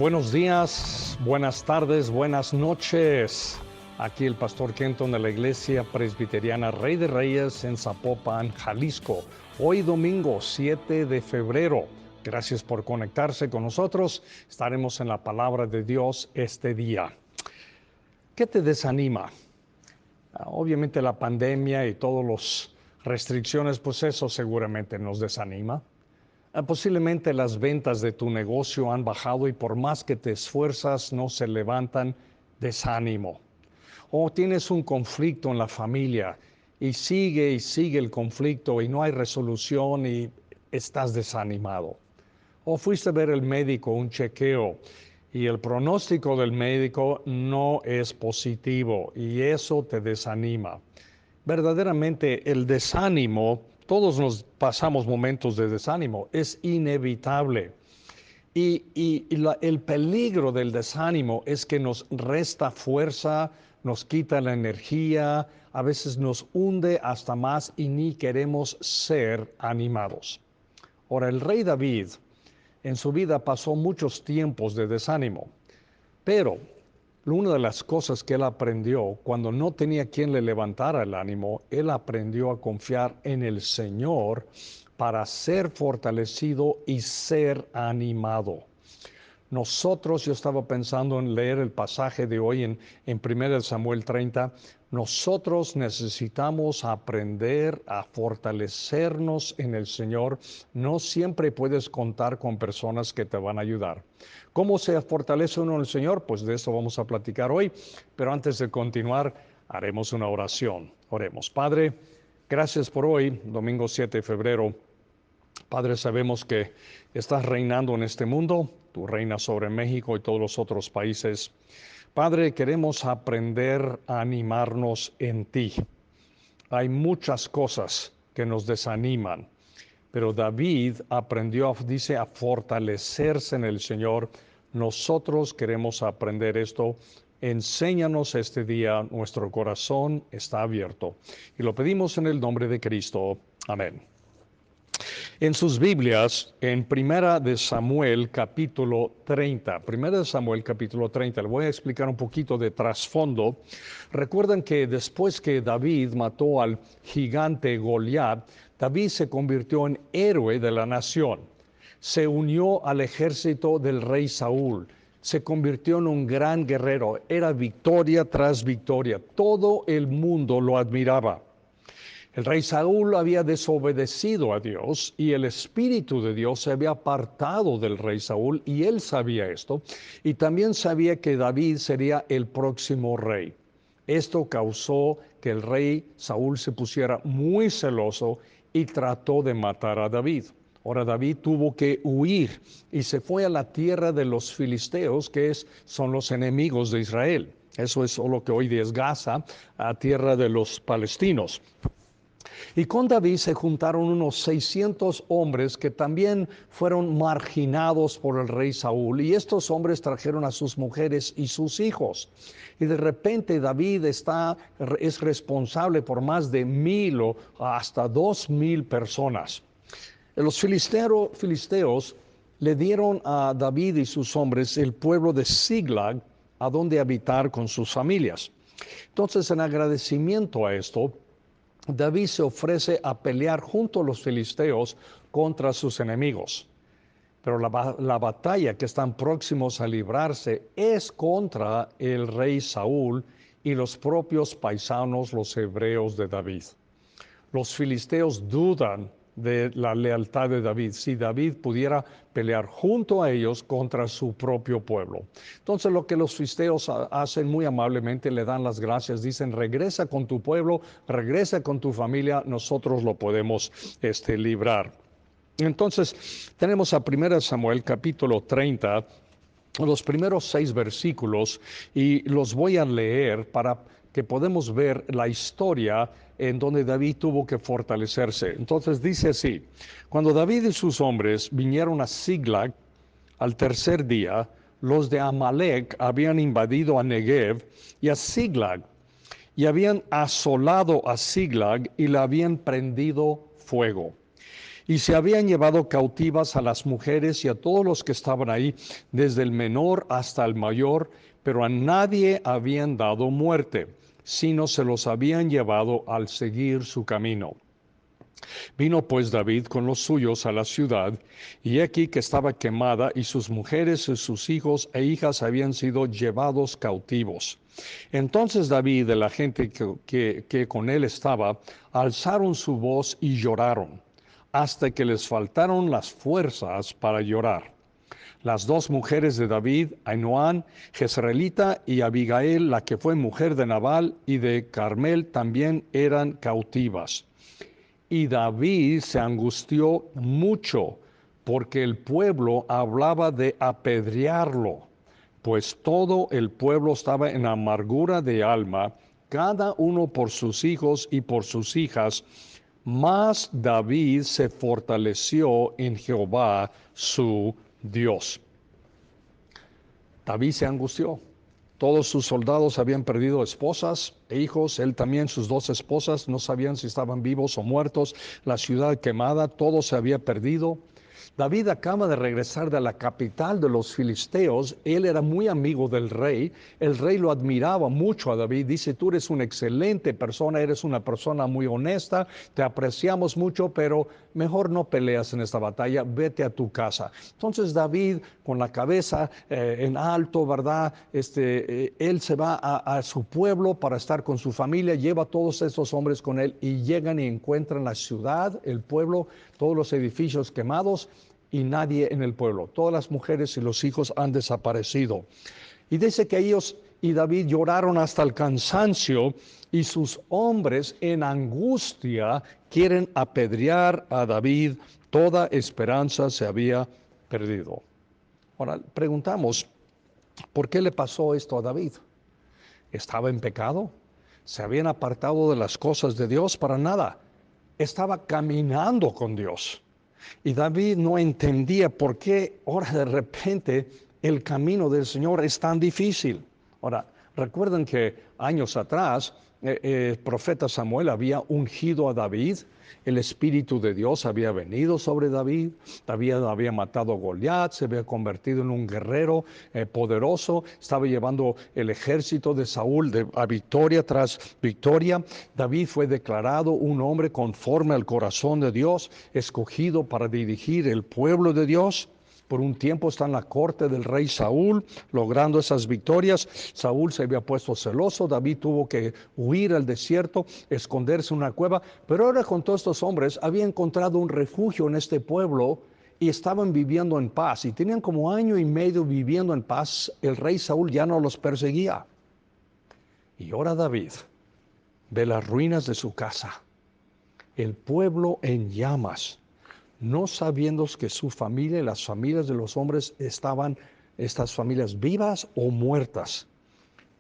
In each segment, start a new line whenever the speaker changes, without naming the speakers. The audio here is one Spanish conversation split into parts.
Buenos días, buenas tardes, buenas noches. Aquí el pastor Kenton de la Iglesia Presbiteriana Rey de Reyes en Zapopan, Jalisco. Hoy domingo 7 de febrero. Gracias por conectarse con nosotros. Estaremos en la palabra de Dios este día. ¿Qué te desanima? Obviamente la pandemia y todas las restricciones, pues eso seguramente nos desanima. Posiblemente las ventas de tu negocio han bajado y por más que te esfuerzas no se levantan, desánimo. O tienes un conflicto en la familia y sigue el conflicto y no hay resolución y estás desanimado. O fuiste a ver el médico, un chequeo, y el pronóstico del médico no es positivo y eso te desanima. Verdaderamente el desánimo, todos nos pasamos momentos de desánimo, es inevitable. El peligro del desánimo es que nos resta fuerza, nos quita la energía, a veces nos hunde hasta más y ni queremos ser animados. Ahora, el rey David en su vida pasó muchos tiempos de desánimo, pero una de las cosas que él aprendió cuando no tenía quien le levantara el ánimo, él aprendió a confiar en el Señor para ser fortalecido y ser animado. Nosotros, yo estaba pensando en leer el pasaje de hoy en 1 Samuel 30, nosotros necesitamos aprender a fortalecernos en el Señor. No siempre puedes contar con personas que te van a ayudar. ¿Cómo se fortalece uno en el Señor? Pues de eso vamos a platicar hoy, pero antes de continuar, haremos una oración. Oremos. Padre, gracias por hoy, domingo 7 de febrero. Padre, sabemos que estás reinando en este mundo, tú reinas sobre México y todos los otros países. Padre, queremos aprender a animarnos en ti. Hay muchas cosas que nos desaniman, pero David aprendió, dice, a fortalecerse en el Señor. Nosotros queremos aprender esto. Enséñanos este día, nuestro corazón está abierto. Y lo pedimos en el nombre de Cristo. Amén. En sus Biblias, en Primera de Samuel capítulo 30, Primera de Samuel capítulo 30, le voy a explicar un poquito de trasfondo. Recuerdan que después que David mató al gigante Goliat, David se convirtió en héroe de la nación. Se unió al ejército del rey Saúl. Se convirtió en un gran guerrero. Era victoria tras victoria. Todo el mundo lo admiraba. El rey Saúl había desobedecido a Dios y el Espíritu de Dios se había apartado del rey Saúl y él sabía esto y también sabía que David sería el próximo rey. Esto causó que el rey Saúl se pusiera muy celoso y trató de matar a David. Ahora David tuvo que huir y se fue a la tierra de los filisteos, que son los enemigos de Israel. Eso es lo que hoy día es Gaza, a tierra de los palestinos. Y con David se juntaron unos 600 hombres que también fueron marginados por el rey Saúl. Y estos hombres trajeron a sus mujeres y sus hijos. Y de repente David es responsable por más de 1,000 o hasta 2,000 personas. Los filisteos le dieron a David y sus hombres el pueblo de Siglag a donde habitar con sus familias. Entonces, en agradecimiento a esto, David se ofrece a pelear junto a los filisteos contra sus enemigos. Pero la batalla que están próximos a librarse es contra el rey Saúl y los propios paisanos, los hebreos de David. Los filisteos dudan de la lealtad de David, si David pudiera pelear junto a ellos contra su propio pueblo. Entonces lo que los filisteos hacen muy amablemente, le dan las gracias, dicen, regresa con tu pueblo, regresa con tu familia, nosotros lo podemos librar. Entonces tenemos a 1 Samuel capítulo 30, los primeros 6 versículos, y los voy a leer para que podamos ver la historia en donde David tuvo que fortalecerse. Entonces dice así: cuando David y sus hombres vinieron a Siglag al tercer día, los de Amalec habían invadido a Negev y a Siglag, y habían asolado a Siglag y la habían prendido fuego. Y se habían llevado cautivas a las mujeres y a todos los que estaban ahí, desde el menor hasta el mayor, pero a nadie habían dado muerte, sino se los habían llevado al seguir su camino. Vino pues David con los suyos a la ciudad, y aquí que estaba quemada, y sus mujeres y sus hijos e hijas habían sido llevados cautivos. Entonces David y la gente que con él estaba, alzaron su voz y lloraron, hasta que les faltaron las fuerzas para llorar. Las dos mujeres de David, Ainoam, Jezreelita, y Abigail, la que fue mujer de Nabal y de Carmel, también eran cautivas. Y David se angustió mucho porque el pueblo hablaba de apedrearlo, pues todo el pueblo estaba en amargura de alma, cada uno por sus hijos y por sus hijas. Mas David se fortaleció en Jehová su Dios. David se angustió. Todos sus soldados habían perdido esposas e hijos, él también, sus dos esposas, no sabían si estaban vivos o muertos, la ciudad quemada, todo se había perdido. David acaba de regresar de la capital de los filisteos, él era muy amigo del rey, el rey lo admiraba mucho a David, dice, tú eres una excelente persona, eres una persona muy honesta, te apreciamos mucho, pero mejor no peleas en esta batalla, vete a tu casa. Entonces David, con la cabeza en alto, ¿verdad? Él se va a su pueblo para estar con su familia, lleva a todos estos hombres con él y llegan y encuentran la ciudad, el pueblo, todos los edificios quemados y nadie en el pueblo. Todas las mujeres y los hijos han desaparecido. Y dice que ellos y David lloraron hasta el cansancio y sus hombres en angustia quieren apedrear a David. Toda esperanza se había perdido. Ahora preguntamos, ¿por qué le pasó esto a David? ¿Estaba en pecado? ¿Se habían apartado de las cosas de Dios? Para nada. Estaba caminando con Dios. Y David no entendía por qué ahora de repente el camino del Señor es tan difícil. Ahora, recuerden que años atrás el profeta Samuel había ungido a David, el Espíritu de Dios había venido sobre David, David había matado a Goliat, se había convertido en un guerrero poderoso, estaba llevando el ejército de Saúl a victoria tras victoria. David fue declarado un hombre conforme al corazón de Dios, escogido para dirigir el pueblo de Dios. Por un tiempo está en la corte del rey Saúl, logrando esas victorias. Saúl se había puesto celoso, David tuvo que huir al desierto, esconderse en una cueva, pero ahora con todos estos hombres había encontrado un refugio en este pueblo y estaban viviendo en paz. Y tenían como año y medio viviendo en paz, el rey Saúl ya no los perseguía. Y ahora David ve las ruinas de su casa, el pueblo en llamas, no sabiendo que su familia y las familias de los hombres estaban, estas familias vivas o muertas,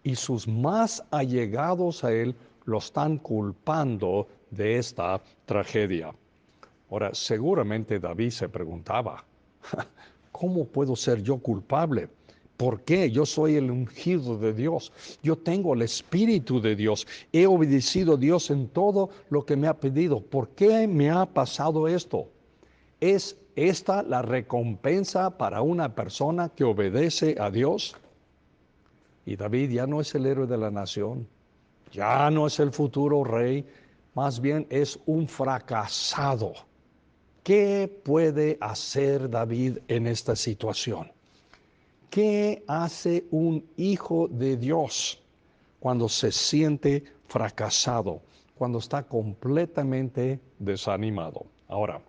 y sus más allegados a él lo están culpando de esta tragedia. Ahora, seguramente David se preguntaba, ¿cómo puedo ser yo culpable? ¿Por qué? Yo soy el ungido de Dios. Yo tengo el Espíritu de Dios. He obedecido a Dios en todo lo que me ha pedido. ¿Por qué me ha pasado esto? ¿Es esta la recompensa para una persona que obedece a Dios? Y David ya no es el héroe de la nación, ya no es el futuro rey, más bien es un fracasado. ¿Qué puede hacer David en esta situación? ¿Qué hace un hijo de Dios cuando se siente fracasado, cuando está completamente desanimado? Ahora,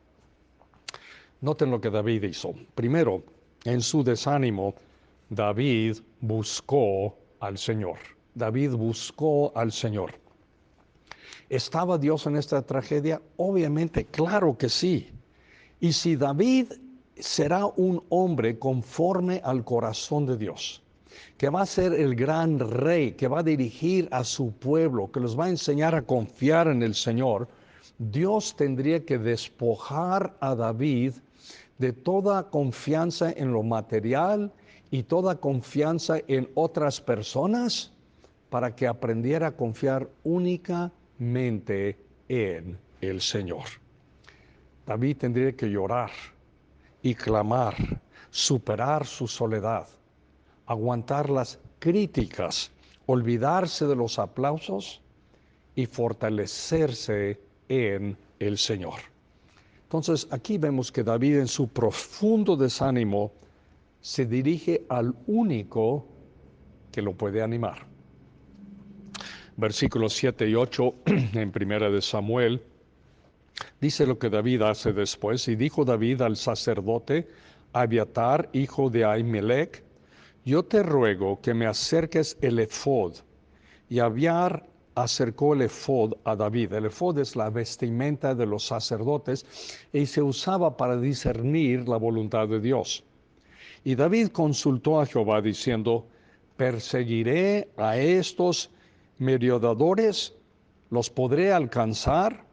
noten lo que David hizo. Primero, en su desánimo, David buscó al Señor. David buscó al Señor. ¿Estaba Dios en esta tragedia? Obviamente, claro que sí. Y si David será un hombre conforme al corazón de Dios, que va a ser el gran rey, que va a dirigir a su pueblo, que los va a enseñar a confiar en el Señor, Dios tendría que despojar a David de toda confianza en lo material y toda confianza en otras personas para que aprendiera a confiar únicamente en el Señor. David tendría que llorar y clamar, superar su soledad, aguantar las críticas, olvidarse de los aplausos y fortalecerse en el Señor. Entonces aquí vemos que David en su profundo desánimo se dirige al único que lo puede animar. Versículos 7 y 8 en Primera de Samuel dice lo que David hace después. Y dijo David al sacerdote Abiatar, hijo de Ahimelech: yo te ruego que me acerques el efod. Y Abiatar acercó el efod a David. El efod es la vestimenta de los sacerdotes y se usaba para discernir la voluntad de Dios. Y David consultó a Jehová diciendo: ¿perseguiré a estos merodeadores? ¿Los podré alcanzar?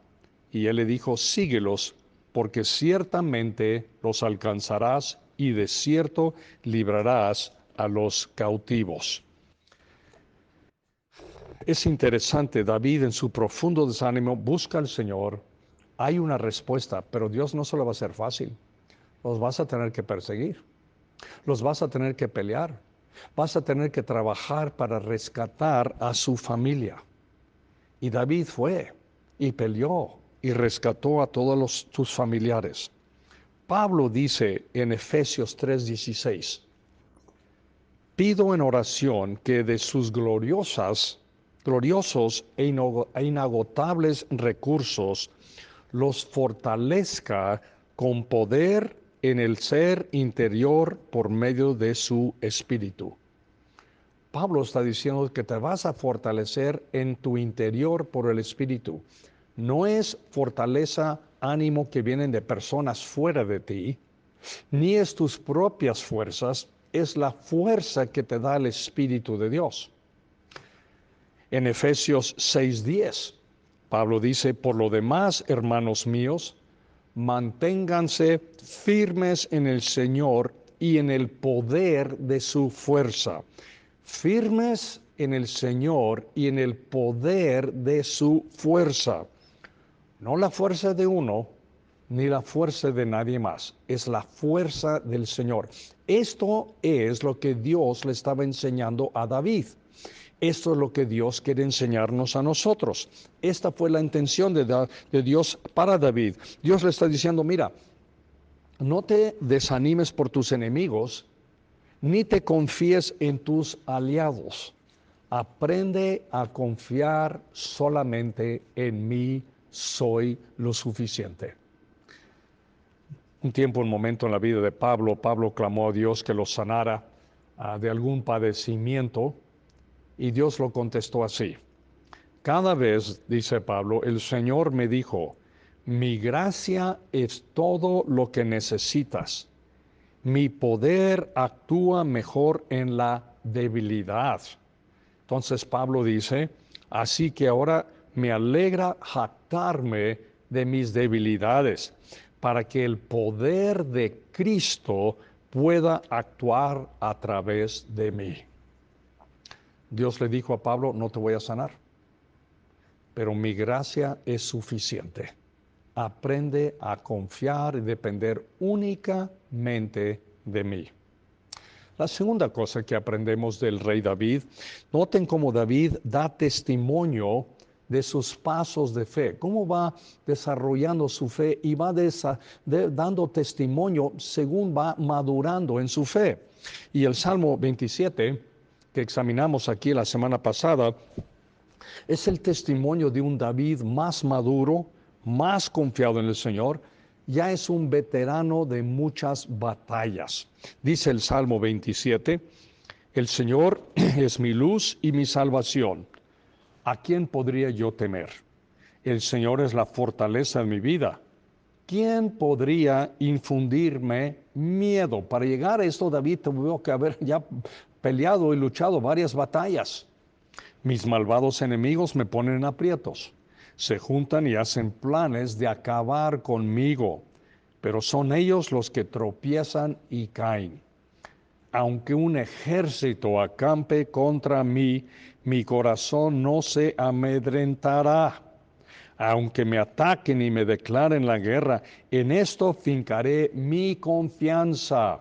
Y él le dijo: síguelos, porque ciertamente los alcanzarás y de cierto librarás a los cautivos. Es interesante, David en su profundo desánimo busca al Señor. Hay una respuesta, pero Dios no se lo va a hacer fácil. Los vas a tener que perseguir, los vas a tener que pelear, vas a tener que trabajar para rescatar a su familia. Y David fue y peleó y rescató a todos sus familiares. Pablo dice en Efesios 3:16: pido en oración que de sus gloriosos e inagotables recursos los fortalezca con poder en el ser interior por medio de su espíritu. Pablo está diciendo que te vas a fortalecer en tu interior por el espíritu. No es fortaleza, ánimo que vienen de personas fuera de ti, ni es tus propias fuerzas, es la fuerza que te da el Espíritu de Dios. En Efesios 6:10, Pablo dice: por lo demás, hermanos míos, manténganse firmes en el Señor y en el poder de su fuerza. Firmes en el Señor y en el poder de su fuerza. No la fuerza de uno, ni la fuerza de nadie más. Es la fuerza del Señor. Esto es lo que Dios le estaba enseñando a David. Esto es lo que Dios quiere enseñarnos a nosotros. Esta fue la intención de Dios para David. Dios le está diciendo: mira, no te desanimes por tus enemigos, ni te confíes en tus aliados. Aprende a confiar solamente en mí, soy lo suficiente. Un tiempo, un momento en la vida de Pablo clamó a Dios que lo sanara de algún padecimiento, y Dios lo contestó así: cada vez, dice Pablo, el Señor me dijo: mi gracia es todo lo que necesitas. Mi poder actúa mejor en la debilidad. Entonces Pablo dice: así que ahora me alegra jactarme de mis debilidades, para que el poder de Cristo pueda actuar a través de mí. Dios le dijo a Pablo: no te voy a sanar, pero mi gracia es suficiente. Aprende a confiar y depender únicamente de mí. La segunda cosa que aprendemos del rey David, noten cómo David da testimonio de sus pasos de fe, cómo va desarrollando su fe y va dando testimonio según va madurando en su fe. Y el Salmo 27, que examinamos aquí la semana pasada, es el testimonio de un David más maduro, más confiado en el Señor. Ya es un veterano de muchas batallas. Dice el Salmo 27, el Señor es mi luz y mi salvación. ¿A quién podría yo temer? El Señor es la fortaleza de mi vida. ¿Quién podría infundirme miedo? Para llegar a esto, David tuvo que haber ya peleado y luchado varias batallas. Mis malvados enemigos me ponen en aprietos. Se juntan y hacen planes de acabar conmigo, pero son ellos los que tropiezan y caen. Aunque un ejército acampe contra mí, mi corazón no se amedrentará. Aunque me ataquen y me declaren la guerra, en esto fincaré mi confianza.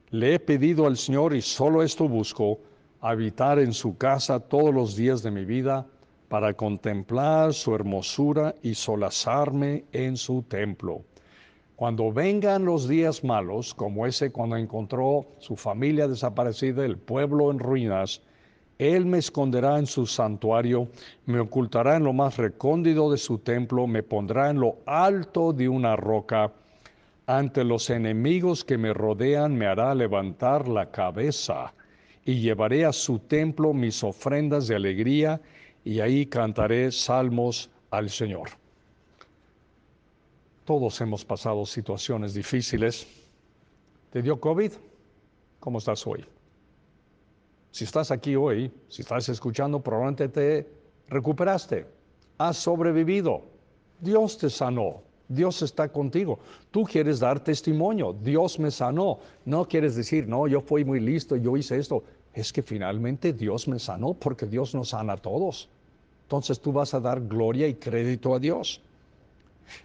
Le he pedido al Señor y solo esto busco, habitar en su casa todos los días de mi vida para contemplar su hermosura y solazarme en su templo. Cuando vengan los días malos, como ese cuando encontró su familia desaparecida, el pueblo en ruinas, Él me esconderá en su santuario, me ocultará en lo más recóndito de su templo, me pondrá en lo alto de una roca. Ante los enemigos que me rodean me hará levantar la cabeza y llevaré a su templo mis ofrendas de alegría y ahí cantaré salmos al Señor. Todos hemos pasado situaciones difíciles. ¿Te dio COVID? ¿Cómo estás hoy? Si estás aquí hoy, si estás escuchando, probablemente te recuperaste. Has sobrevivido. Dios te sanó. Dios está contigo. Tú quieres dar testimonio. Dios me sanó. No quieres decir, no, yo fui muy listo, yo hice esto. Es que finalmente Dios me sanó porque Dios nos sana a todos. Entonces tú vas a dar gloria y crédito a Dios.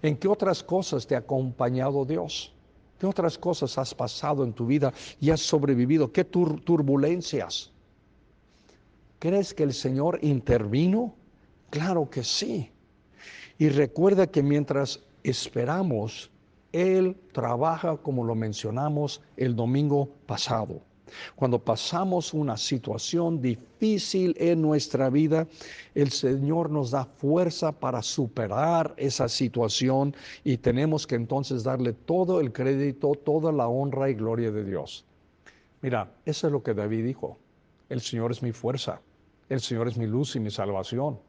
¿En qué otras cosas te ha acompañado Dios? ¿Qué otras cosas has pasado en tu vida y has sobrevivido? ¿Qué turbulencias? ¿Crees que el Señor intervino? Claro que sí. Y recuerda que mientras esperamos, Él trabaja como lo mencionamos el domingo pasado. Cuando pasamos una situación difícil en nuestra vida, el Señor nos da fuerza para superar esa situación y tenemos que entonces darle todo el crédito, toda la honra y gloria de Dios. Mira, eso es lo que David dijo. El Señor es mi fuerza, el Señor es mi luz y mi salvación.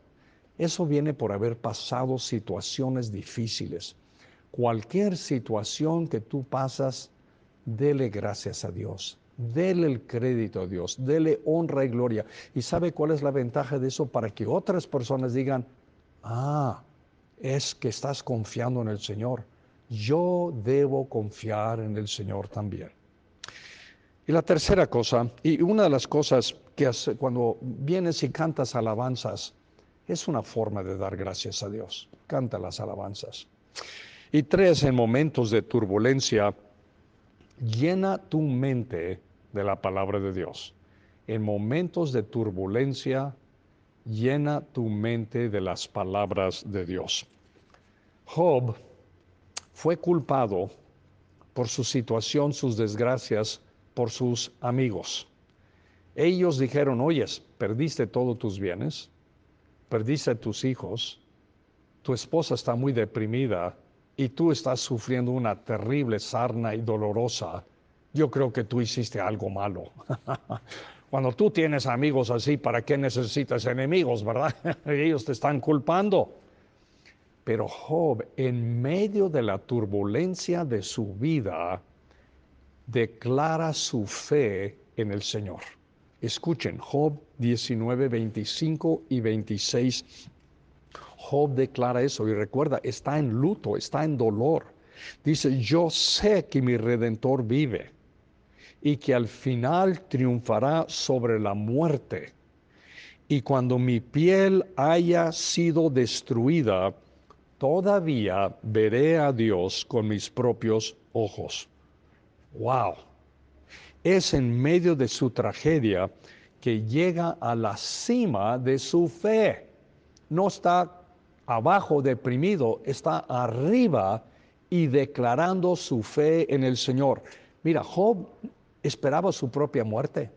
Eso viene por haber pasado situaciones difíciles. Cualquier situación que tú pasas, dele gracias a Dios, dele el crédito a Dios, dele honra y gloria. ¿Y sabe cuál es la ventaja de eso? Para que otras personas digan, es que estás confiando en el Señor. Yo debo confiar en el Señor también. Y la tercera cosa, y una de las cosas que hace cuando vienes y cantas alabanzas, es una forma de dar gracias a Dios. Canta las alabanzas. Y tres, en momentos de turbulencia, llena tu mente de la palabra de Dios. En momentos de turbulencia, llena tu mente de las palabras de Dios. Job fue culpado por su situación, sus desgracias, por sus amigos. Ellos dijeron, oyes, perdiste todos tus bienes, perdiste a tus hijos, tu esposa está muy deprimida y tú estás sufriendo una terrible sarna y dolorosa. Yo creo que tú hiciste algo malo. Cuando tú tienes amigos así, ¿para qué necesitas enemigos, verdad? Ellos te están culpando. Pero Job, en medio de la turbulencia de su vida, declara su fe en el Señor. Escuchen, Job 19, 25 y 26. Job declara eso y recuerda, está en luto, está en dolor. Dice, yo sé que mi Redentor vive y que al final triunfará sobre la muerte. Y cuando mi piel haya sido destruida, todavía veré a Dios con mis propios ojos. ¡Wow! Es en medio de su tragedia que llega a la cima de su fe. No está abajo deprimido, está arriba y declarando su fe en el Señor. Mira, Job esperaba su propia muerte.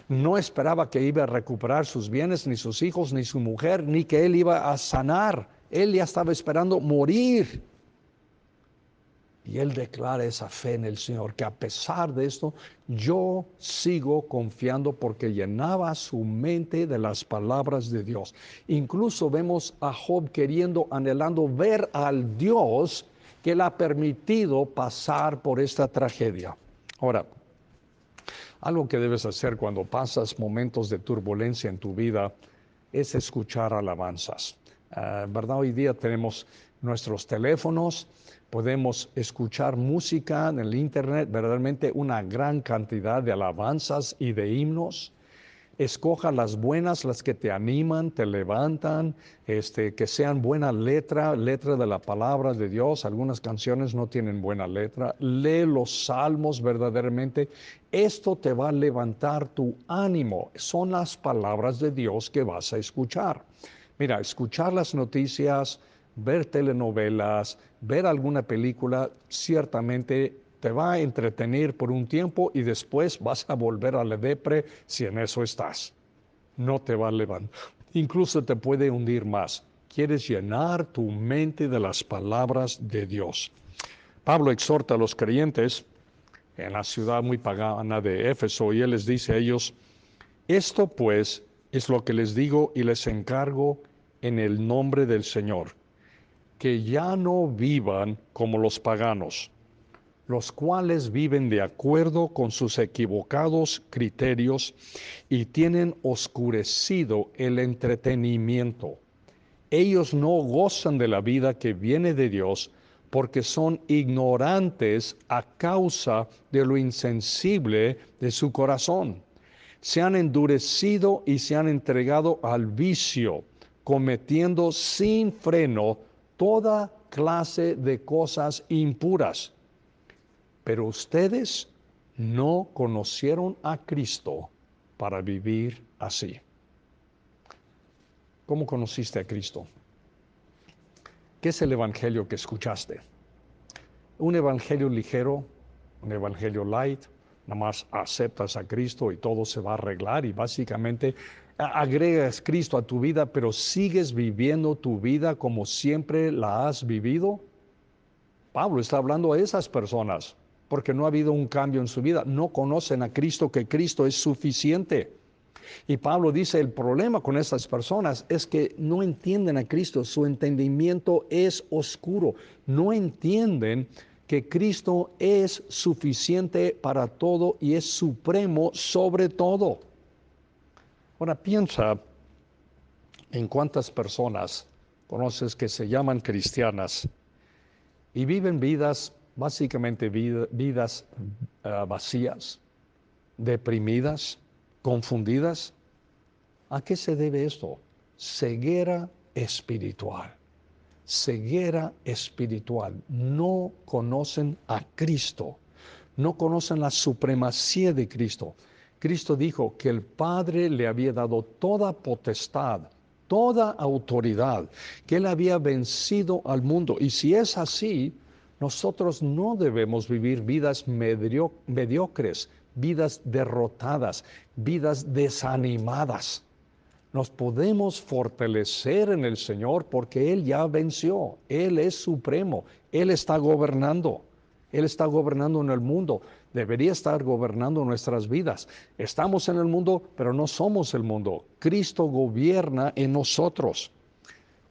No esperaba que iba a recuperar sus bienes, ni sus hijos, ni su mujer, ni que él iba a sanar. Él ya estaba esperando morir. Y él declara esa fe en el Señor, que a pesar de esto, yo sigo confiando porque llenaba su mente de las palabras de Dios. Incluso vemos a Job queriendo, anhelando ver al Dios que le ha permitido pasar por esta tragedia. Ahora, algo que debes hacer cuando pasas momentos de turbulencia en tu vida es escuchar alabanzas. ¿Verdad? Hoy día tenemos nuestros teléfonos, podemos escuchar música en el internet, verdaderamente una gran cantidad de alabanzas y de himnos. Escoja las buenas, las que te animan, te levantan, que sean buena letra de la palabra de Dios. Algunas canciones no tienen buena letra. Lee los salmos verdaderamente. Esto te va a levantar tu ánimo. Son las palabras de Dios que vas a escuchar. Mira, escuchar las noticias, ver telenovelas, ver alguna película, ciertamente te va a entretener por un tiempo y después vas a volver a la depre si en eso estás. No te va a levantar. Incluso te puede hundir más. Quieres llenar tu mente de las palabras de Dios. Pablo exhorta a los creyentes en la ciudad muy pagana de Éfeso y él les dice a ellos, esto pues es lo que les digo y les encargo en el nombre del Señor, que ya no vivan como los paganos, los cuales viven de acuerdo con sus equivocados criterios y tienen oscurecido el entretenimiento. Ellos no gozan de la vida que viene de Dios porque son ignorantes a causa de lo insensible de su corazón. Se han endurecido y se han entregado al vicio, cometiendo sin freno toda clase de cosas impuras. Pero ustedes no conocieron a Cristo para vivir así. ¿Cómo conociste a Cristo? ¿Qué es el evangelio que escuchaste? ¿Un evangelio ligero? ¿Un evangelio light? Nada más aceptas a Cristo y todo se va a arreglar y básicamente agregas Cristo a tu vida, pero sigues viviendo tu vida como siempre la has vivido. Pablo está hablando a esas personas porque no ha habido un cambio en su vida. No conocen a Cristo, que Cristo es suficiente. Y Pablo dice, el problema con estas personas es que no entienden a Cristo, su entendimiento es oscuro, no entienden que Cristo es suficiente para todo y es supremo sobre todo. Ahora piensa en cuántas personas conoces que se llaman cristianas y viven vidas, básicamente vidas vacías, deprimidas, confundidas. ¿A qué se debe esto? Ceguera espiritual. Ceguera espiritual. No conocen a Cristo. No conocen la supremacía de Cristo. Cristo dijo que el Padre le había dado toda potestad, toda autoridad, que Él había vencido al mundo. Y si es así, nosotros no debemos vivir vidas mediocres, vidas derrotadas, vidas desanimadas. Nos podemos fortalecer en el Señor porque Él ya venció. Él es supremo. Él está gobernando. Él está gobernando en el mundo. Debería estar gobernando nuestras vidas. Estamos en el mundo, pero no somos el mundo. Cristo gobierna en nosotros.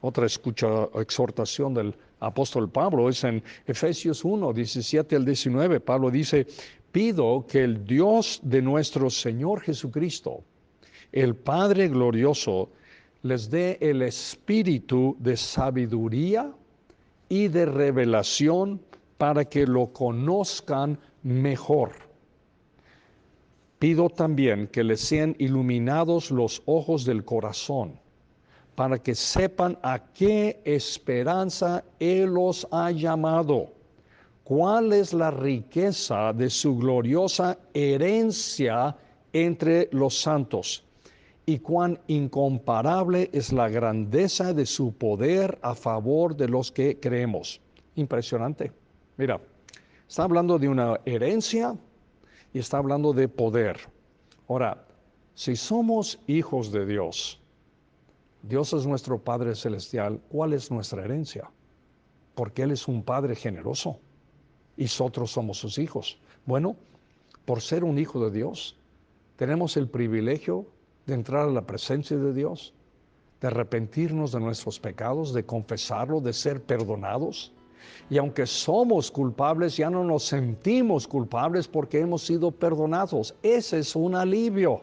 Otra exhortación del apóstol Pablo es en Efesios 1, 17 al 19. Pablo dice, pido que el Dios de nuestro Señor Jesucristo, el Padre glorioso, les dé el espíritu de sabiduría y de revelación para que lo conozcan mejor. Pido también que les sean iluminados los ojos del corazón, para que sepan a qué esperanza Él los ha llamado, cuál es la riqueza de su gloriosa herencia entre los santos, y cuán incomparable es la grandeza de su poder a favor de los que creemos. Impresionante. Mira, está hablando de una herencia y está hablando de poder. Ahora, si somos hijos de Dios, Dios es nuestro Padre Celestial, ¿cuál es nuestra herencia? Porque Él es un Padre generoso y nosotros somos sus hijos. Bueno, por ser un hijo de Dios, tenemos el privilegio de entrar a la presencia de Dios, de arrepentirnos de nuestros pecados, de confesarlo, de ser perdonados. Y aunque somos culpables, ya no nos sentimos culpables porque hemos sido perdonados. Ese es un alivio.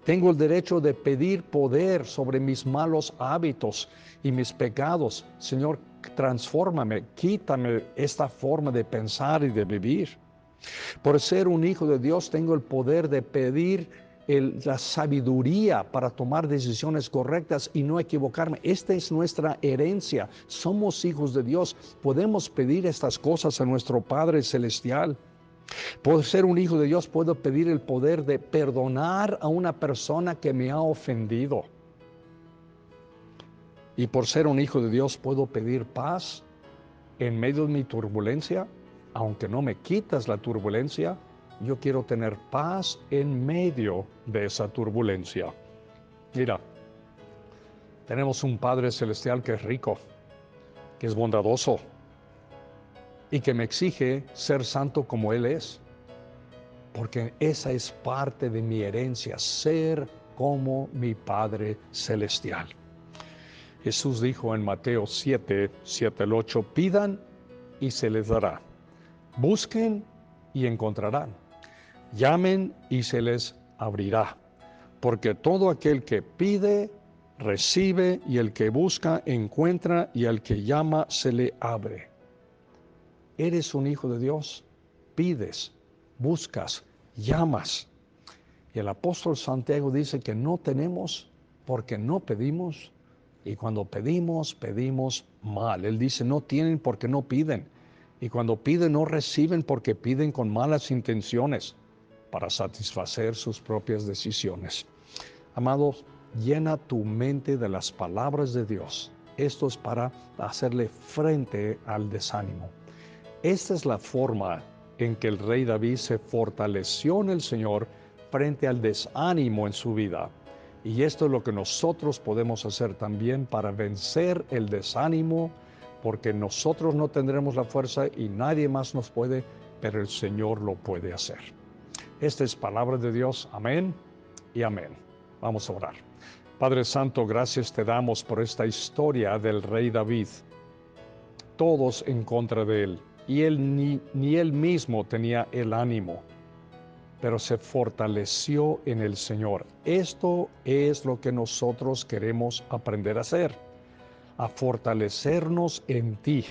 Tengo el derecho de pedir poder sobre mis malos hábitos y mis pecados. Señor, transfórmame, quítame esta forma de pensar y de vivir. Por ser un hijo de Dios, tengo el poder de pedir la sabiduría para tomar decisiones correctas y no equivocarme. Esta es nuestra herencia. Somos hijos de Dios. Podemos pedir estas cosas a nuestro Padre Celestial. Por ser un hijo de Dios, puedo pedir el poder de perdonar a una persona que me ha ofendido. Y por ser un hijo de Dios, puedo pedir paz en medio de mi turbulencia. Aunque no me quitas la turbulencia, yo quiero tener paz en medio de esa turbulencia. Mira, tenemos un Padre Celestial que es rico, que es bondadoso y que me exige ser santo como Él es. Porque esa es parte de mi herencia, ser como mi Padre Celestial. Jesús dijo en Mateo 7, 7 al 8, pidan y se les dará. Busquen y encontrarán. Llamen y se les abrirá. Porque todo aquel que pide, recibe, y el que busca, encuentra, y al que llama, se le abre. Eres un hijo de Dios. Pides, buscas, llamas. Y el apóstol Santiago dice que no tenemos porque no pedimos. Y cuando pedimos, pedimos mal. Él dice, no tienen porque no piden. Y cuando piden, no reciben porque piden con malas intenciones para satisfacer sus propias decisiones. Amados, llena tu mente de las palabras de Dios. Esto es para hacerle frente al desánimo. Esta es la forma en que el rey David se fortaleció en el Señor frente al desánimo en su vida. Y esto es lo que nosotros podemos hacer también para vencer el desánimo, porque nosotros no tendremos la fuerza y nadie más nos puede, pero el Señor lo puede hacer. Esta es palabra de Dios. Amén y amén. Vamos a orar. Padre Santo, gracias te damos por esta historia del rey David. Todos en contra de él. Y él ni él mismo tenía el ánimo, pero se fortaleció en el Señor. Esto es lo que nosotros queremos aprender a hacer, a fortalecernos en ti.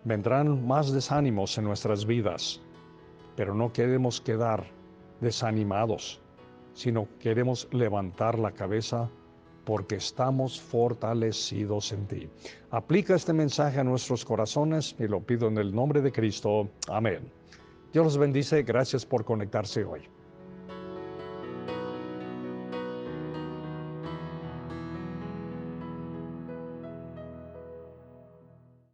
Vendrán más desánimos en nuestras vidas, pero no queremos quedar desanimados, sino queremos levantar la cabeza porque estamos fortalecidos en ti. Aplica este mensaje a nuestros corazones y lo pido en el nombre de Cristo. Amén. Dios los bendice. Gracias por conectarse hoy.